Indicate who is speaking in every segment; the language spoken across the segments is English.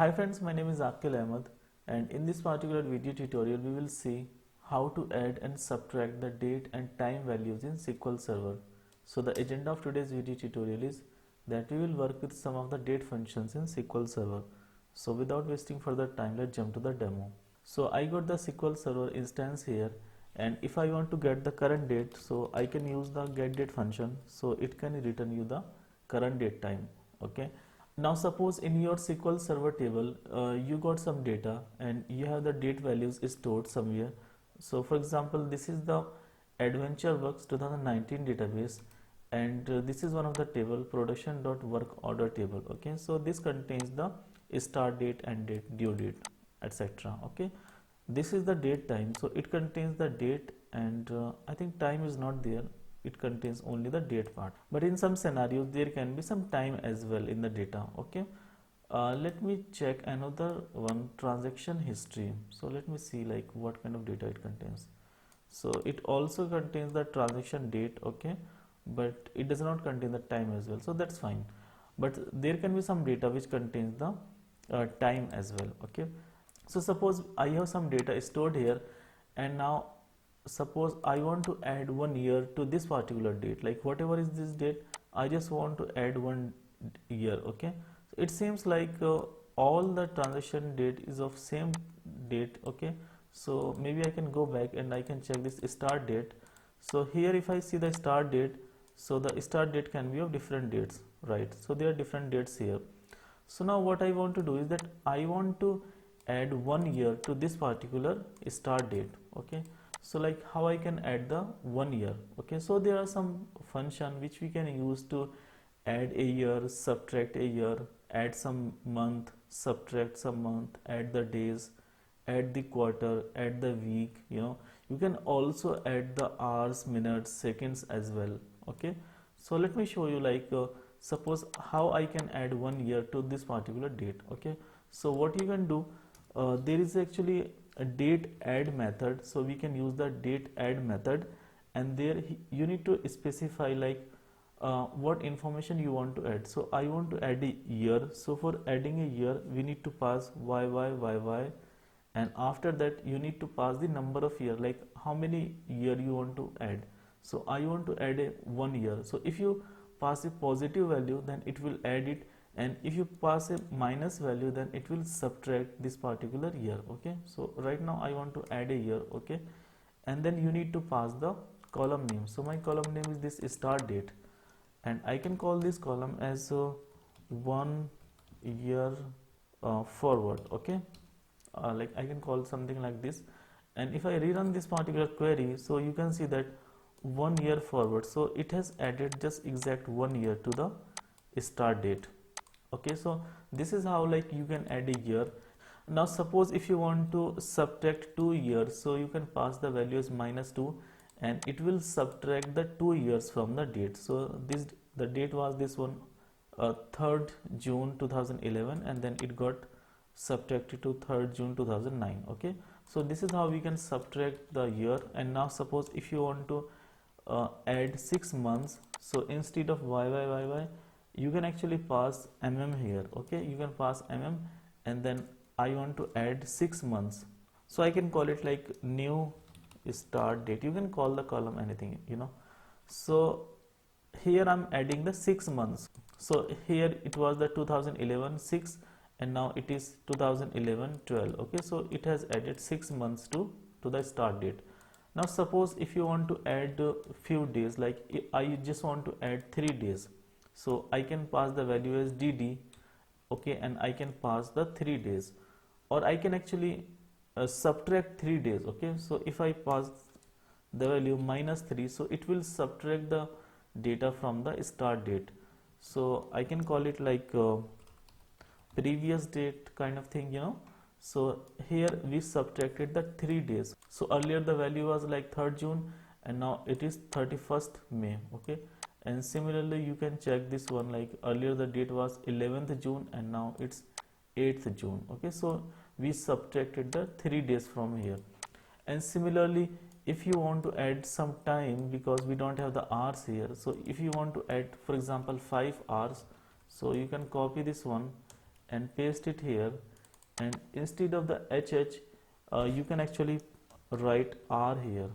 Speaker 1: Hi friends, my name is Akil Ahmed, and in this particular video tutorial we will see how to add and subtract the date and time values in SQL Server. So the agenda of today's video tutorial is that we will work with some of the date functions in SQL Server. So without wasting further time, let's jump to the demo. So I got the SQL Server instance here, and if I want to get the current date, so I can use the getDate function, so it can return you the current date time. Okay. Now suppose in your SQL Server table you got some data and you have the date values stored somewhere. So for example, this is the AdventureWorks 2019 database, and this is one of the table, production.work order table. Okay, so this contains the start date, end date, due date, etc. Okay, this is the date time, so it contains the date, and I think time is not there, it contains only the date part, but in some scenarios there can be some time as well in the data. Okay, let me check another one, transaction history. So let me see like what kind of data it contains. So it also contains the transaction date, okay, but it does not contain the time as well, so that's fine. But there can be some data which contains the time as well. Okay, so suppose I have some data stored here, and now suppose I want to add 1 year to this particular date, like whatever is this date, I just want to add 1 year. Okay, so it seems like all the transaction date is of same date. Okay, so maybe I can go back and I can check this start date. So here if I see the start date, so the start date can be of different dates, right? So there are different dates here. So now what I want to do is that I want to add 1 year to this particular start date. Okay, so like how I can add the 1 year. Okay, so there are some function which we can use to add a year, subtract a year, add some month, subtract some month, add the days, add the quarter, add the week. You can also add the hours, minutes, seconds as well. Okay, so let me show you like suppose how I can add 1 year to this particular date. Okay, so what you can do, there is actually a date add method, so we can use the date add method, and there you need to specify like what information you want to add. So I want to add a year, so for adding a year we need to pass yy, and after that you need to pass the number of year, like how many year you want to add. So I want to add a 1 year, so if you pass a positive value then it will add it, and if you pass a minus value then it will subtract this particular year. Okay, so right now I want to add a year. Okay, and then you need to pass the column name. So my column name is this start date, and I can call this column as 1 year forward. Okay, like I can call something like this, and if I rerun this particular query, so you can see that 1 year forward, so it has added just exact 1 year to the start date. Okay, so this is how like you can add a year. Now suppose if you want to subtract 2 years, so you can pass the value as -2, and it will subtract the 2 years from the date. So the date was this one, 3rd June 2011, and then it got subtracted to 3rd June 2009. Okay, so this is how we can subtract the year. And now suppose if you want to add 6 months, so instead of yy, you can actually pass here. Okay, you can pass and then I want to add 6 months, so I can call it like new start date. You can call the column anything. So here I'm adding the 6 months. So here it was the 2011 6, and now it is 2011 12. Okay, so it has added 6 months to the start date. Now suppose if you want to add a few days, like I just want to add 3 days, so I can pass the value as dd. Okay, and I can pass the 3 days, or I can actually subtract 3 days. Okay, so if I pass the value -3, so it will subtract the data from the start date. So I can call it like previous date kind of thing. So here we subtracted the 3 days. So earlier the value was like 3rd June, and now it is 31st May. Okay, and similarly you can check this one, like earlier the date was 11th June and now it's 8th June. Okay, so we subtracted the 3 days from here. And similarly, if you want to add some time, because we don't have the hours here, so if you want to add for example 5 hours, so you can copy this one and paste it here, and instead of the HH you can actually write R here,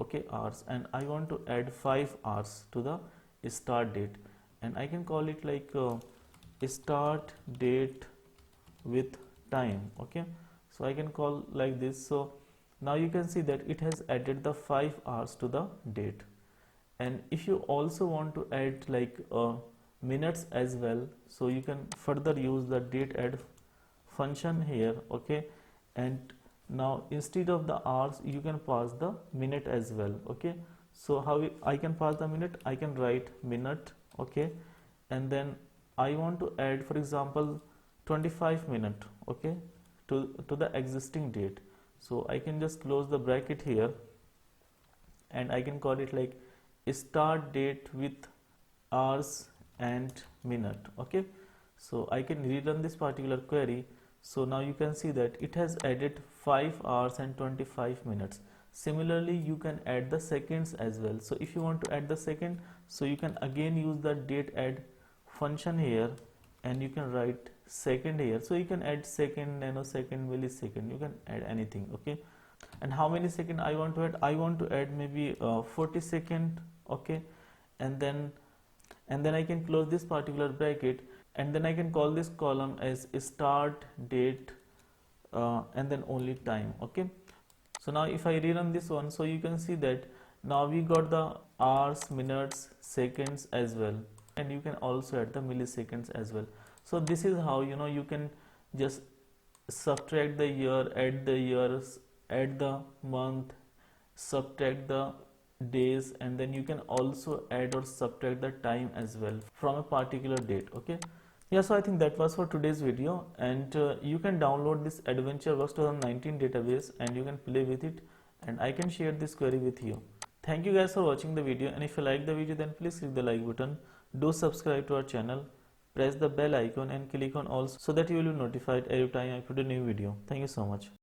Speaker 1: okay, hours, and I want to add 5 hours to the start date, and I can call it like start date with time, okay. So I can call like this. So now you can see that it has added the 5 hours to the date. And if you also want to add like minutes as well, so you can further use the date add function here, okay. And now instead of the hours you can pass the minute as well, okay. So how I can pass the minute, I can write minute, okay, and then I want to add, for example, 25 minute, okay, to the existing date. So I can just close the bracket here, and I can call it like start date with hours and minute, okay. So I can rerun this particular query. So now you can see that it has added 5 hours and 25 minutes. Similarly, you can add the seconds as well. So if you want to add the second, so you can again use the date add function here, and you can write second here. So you can add second, nanosecond, millisecond, you can add anything, okay. And how many second I want to add? I want to add maybe 40 second, okay. And then I can close this particular bracket, and then I can call this column as start date and then only time, okay. So now if I rerun this one, so you can see that now we got the hours, minutes, seconds as well, and you can also add the milliseconds as well. So this is how you can just subtract the year, add the years, add the month, subtract the days, and then you can also add or subtract the time as well from a particular date, okay. Yeah, so I think that was for today's video, and you can download this AdventureWorks 2019 database and you can play with it, and I can share this query with you. Thank you guys for watching the video, and if you like the video then please click the like button, do subscribe to our channel, press the bell icon and click on all so that you will be notified every time I put a new video. Thank you so much.